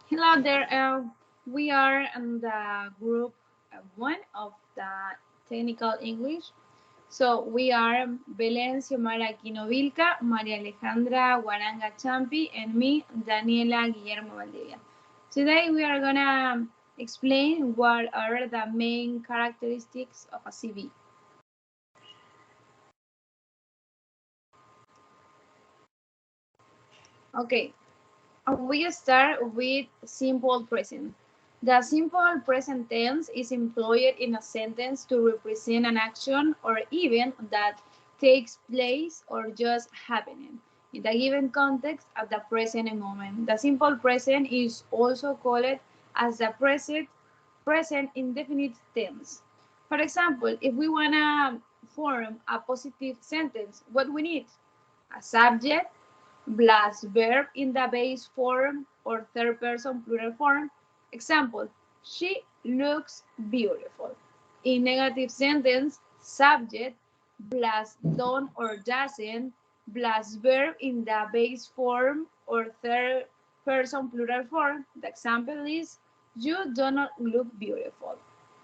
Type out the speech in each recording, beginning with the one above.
Hello there. We are in the group one of the Technical English. So we are Belén Xiomara Aquino Vilca, María Alejandra Guaranga Champi, and me, Daniela Guillermo Valdivia. Today we are gonna explain what are the main characteristics of a CV. Okay, we start with simple present. The simple present tense is employed in a sentence to represent an action or event that takes place or just happening in the given context at the present moment. The simple present is also called as the present indefinite tense. For example, if we want to form a positive sentence, what we need? A subject, plus verb in the base form or third person plural form. Example, she looks beautiful. In negative sentence, subject plus don't or doesn't plus verb in the base form or third person plural form. The example is, you do not look beautiful.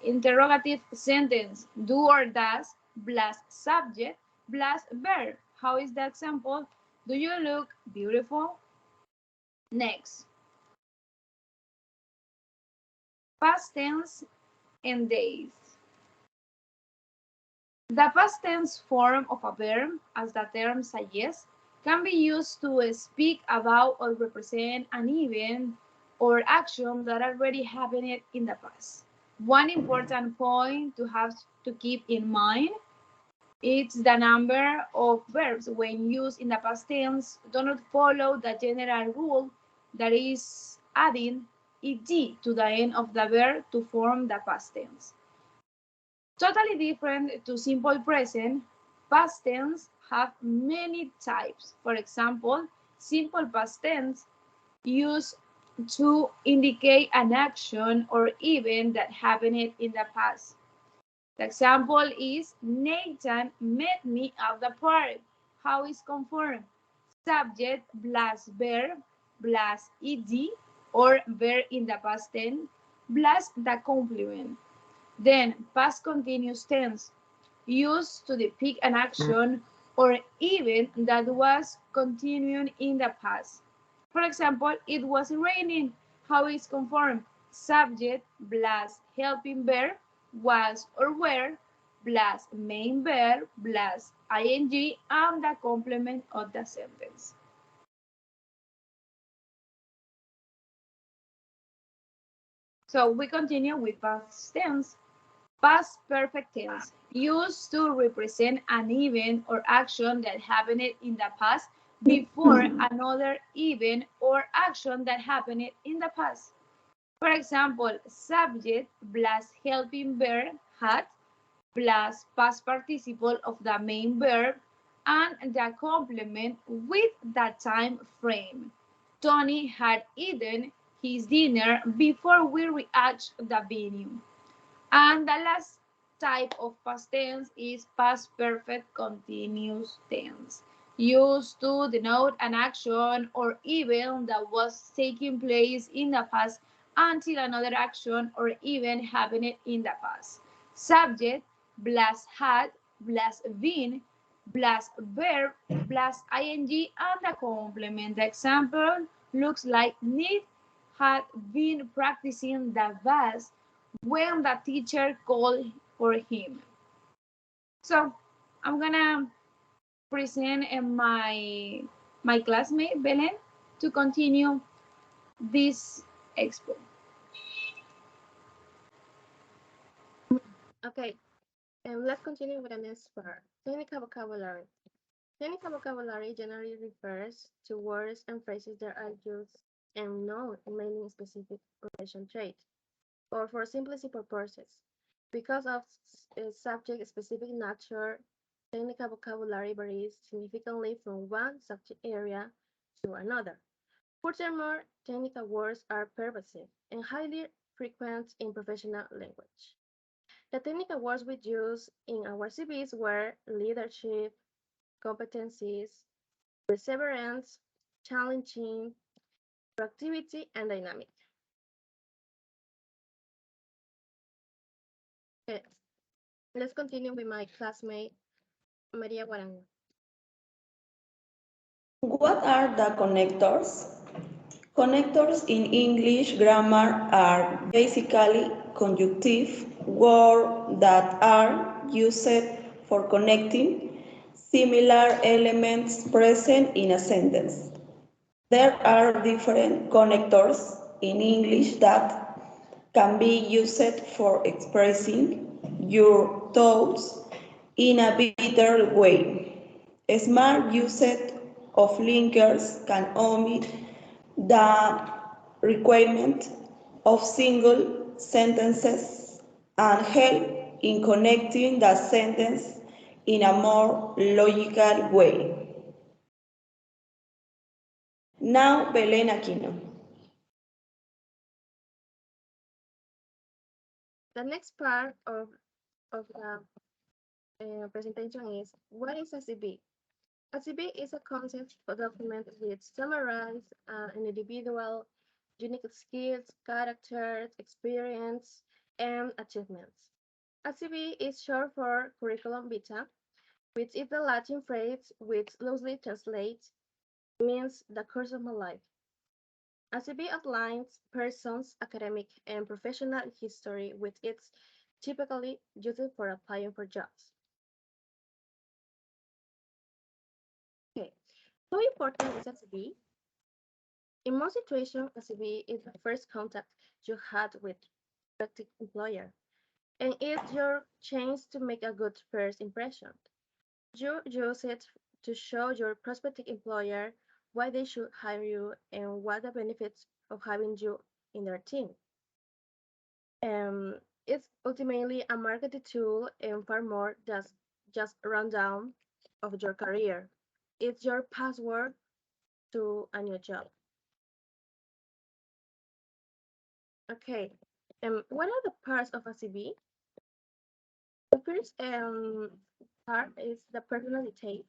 Interrogative sentence, do or does plus subject plus verb. How is the example? Do you look beautiful? Next, past tense and days. The past tense form of a verb, as the term suggests, can be used to speak about or represent an event or action that already happened in the past. One important point to have to keep in mind is the number of verbs when used in the past tense do not follow the general rule that is adding ed to the end of the verb to form the past tense. Totally different to simple present, past tense have many types. For example, simple past tense used to indicate an action or event that happened in the past. The example is Nathan met me at the park. How is confirmed? Subject plus verb plus ed or verb in the past tense plus the complement. Then past continuous tense used to depict an action or event that was continuing in the past. For example, it was raining. How is confirmed? Subject plus helping verb was or were plus main verb plus ing and the complement of the sentence. So we continue with past tense. Past perfect tense, used to represent an event or action that happened in the past before another event or action that happened in the past. For example, subject plus helping verb had plus past participle of the main verb and the complement with the time frame. Tony had eaten his dinner before we reached the venue. And the last type of past tense is past perfect continuous tense, used to denote an action or event that was taking place in the past until another action or event happened in the past. Subject plus had plus been plus verb plus ing and the complement. The example looks like Nick had been practicing the bass when the teacher called for him. So I'm gonna present my classmate Belen to continue this expo. Okay, let's continue with the next part. Technical vocabulary. Technical vocabulary generally refers to words and phrases that are used and known mainly in specific relation trait, or for simplicity purposes. Because of subject-specific nature, technical vocabulary varies significantly from one subject area to another. Furthermore, technical words are pervasive and highly frequent in professional language. The technical words we use in our CVs were leadership, competencies, perseverance, challenging, proactivity, and dynamic. Okay, let's continue with my classmate Maria Guarango. What are the connectors? Connectors in English grammar are basically conjunctive words that are used for connecting similar elements present in a sentence. There are different connectors in English that can be used for expressing your thoughts in a better way. Smart usage of linkers can omit the requirement of single sentences and help in connecting the sentence in a more logical way. Now, Belén Aquino. The next part of the presentation is what is a CV? A CV is a concept or document which summarizes an individual unique skills, characters, experience, and achievements. A CV is short for curriculum vitae, which is the Latin phrase which loosely translates means the course of my life. A CV outlines person's academic and professional history, which is typically used for applying for jobs. Okay, how important is a CV? In most situations, a CV is the first contact you had with prospective employer, and it's your chance to make a good first impression. You use it to show your prospective employer why they should hire you and what the benefits of having you in their team. It's ultimately a marketing tool and far more than just a rundown of your career. It's your password to a new job. Okay. What are the parts of a CV? The first part is the personal details.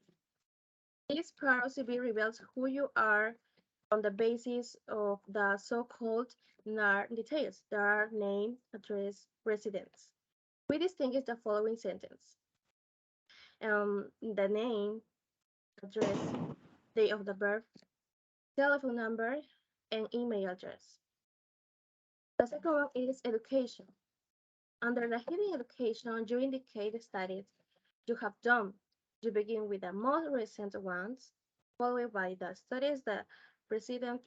This part of CV reveals who you are on the basis of the so-called NAR details. There are name, address, residence. We distinguish the following sentence. The name, address, date of the birth, telephone number, and email address. The second one is education. Under the heading education, you indicate the studies you have done. You begin with the most recent ones, followed by the studies that precedent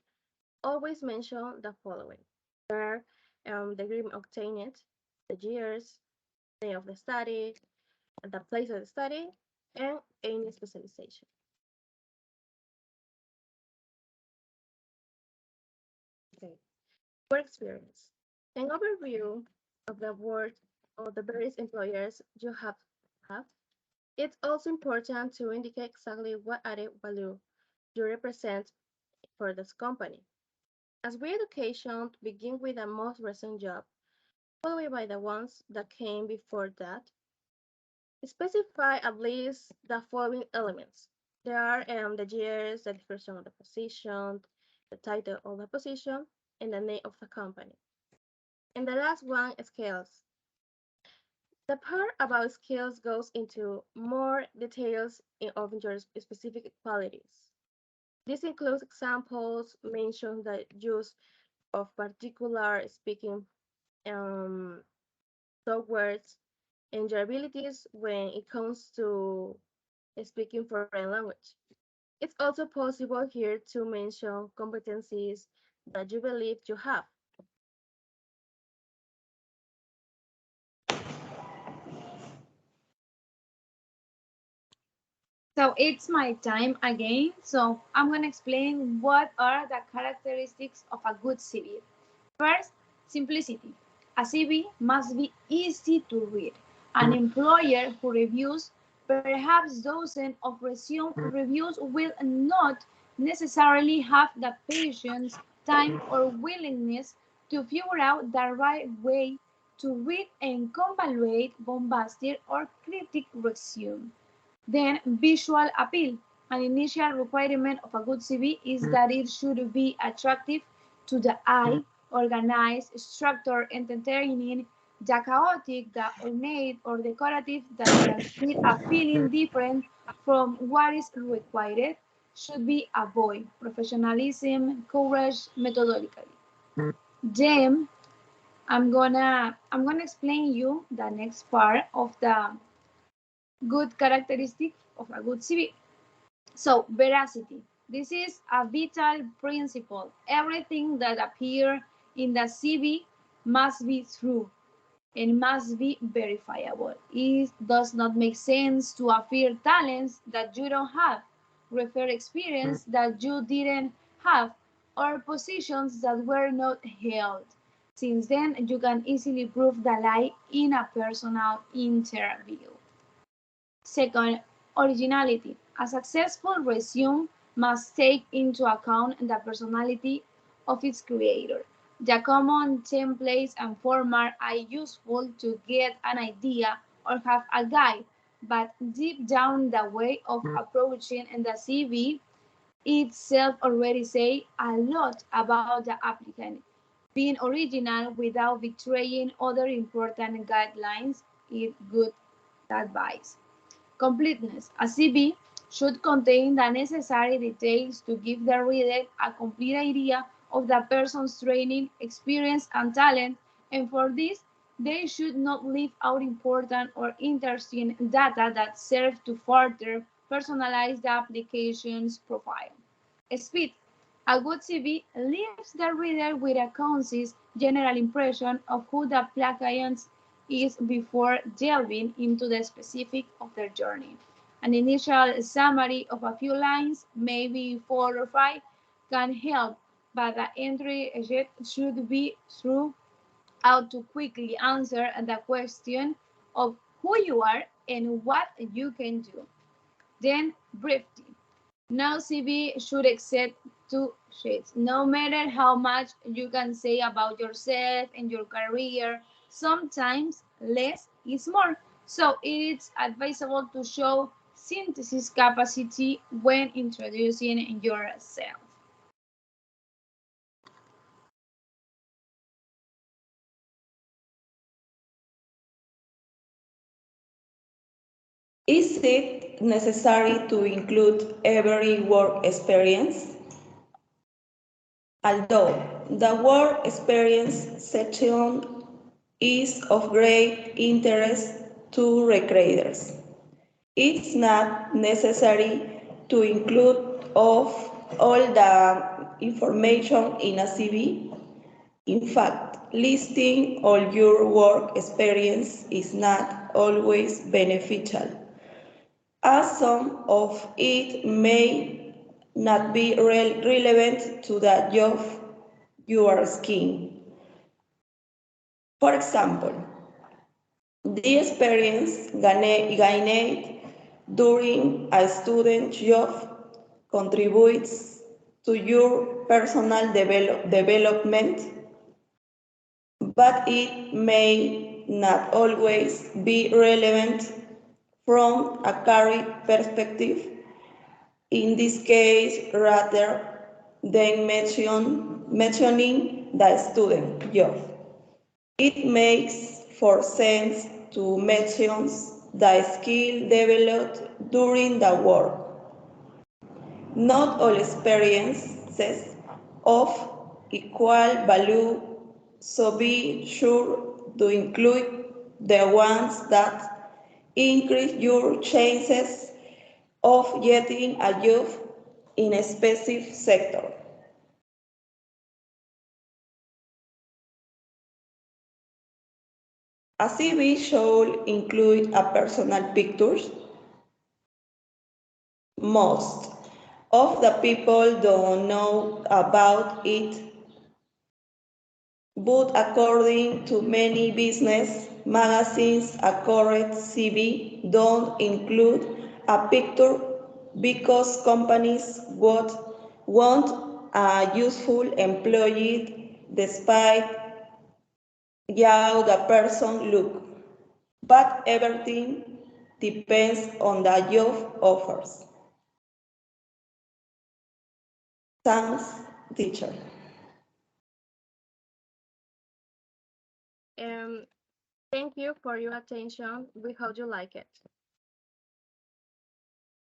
always mention the following. There are the degree obtained, the years, name of the study, the place of the study, and any specialization. Okay. Work experience. An overview of the work of the various employers you have. It's also important to indicate exactly what added value you represent for this company. As we education begin with the most recent job, followed by the ones that came before that, specify at least the following elements. There are the years, the description of the position, the title of the position, and the name of the company. And the last one is skills. The part about skills goes into more details of your specific qualities. This includes examples, mention the use of particular speaking um, softwares, and your abilities when it comes to speaking foreign language. It's also possible here to mention competencies that you believe you have. So it's my time again. So I'm going to explain what are the characteristics of a good CV. First, simplicity. A CV must be easy to read. An employer who reviews perhaps dozens of resume reviews will not necessarily have the patience, time, or willingness to figure out the right way to read and evaluate bombastic or cryptic resume. Then, visual appeal. An initial requirement of a good CV is that it should be attractive to the eye, organized, structured, entertaining, The chaotic, the ornate, or decorative that transmit a feeling different from what is required should be avoided. Professionalism, courage, methodologically. Then I'm gonna explain you the next part of the good characteristic of a good CV. So, veracity. This is a vital principle. Everything that appears in the CV must be true and must be verifiable. It does not make sense to affirm talents that you don't have, refer experience that you didn't have, or positions that were not held. Since then, you can easily prove the lie in a personal interview. Second, originality. A successful resume must take into account the personality of its creator. The common templates and format are useful to get an idea or have a guide, but deep down the way of approaching the CV itself already say a lot about the applicant. Being original without betraying other important guidelines is good advice. Completeness. A CV should contain the necessary details to give the reader a complete idea of the person's training, experience, and talent, and for this, they should not leave out important or interesting data that serve to further personalize the application's profile. Speed. A good CV leaves the reader with a concise general impression of who the client is before delving into the specifics of their journey. An initial summary of a few lines, maybe four or five, can help, but the entry should be through out to quickly answer the question of who you are and what you can do. Then, briefly. No CV should exceed two sheets. No matter how much you can say about yourself and your career, sometimes less is more. So it is advisable to show synthesis capacity when introducing yourself. Is it necessary to include every work experience? Although the work experience section is of great interest to recruiters, it's not necessary to include of all the information in a CV. In fact, listing all your work experience is not always beneficial, as some of it may not be relevant to the job you are seeking. For example, the experience gained during a student job contributes to your personal development, but it may not always be relevant from a career perspective. In this case, rather than mentioning the student job, it makes for sense to mention the skill developed during the work. Not all experiences of equal value, so be sure to include the ones that increase your chances of getting a job in a specific sector. A CV should include a personal pictures. Most of the people don't know about it, but according to many business magazines, a correct CV don't include a picture because companies want a useful employee despite how the person look. But everything depends on the job offers. Thanks, teacher. Um, Thank you for your attention. We hope you like it.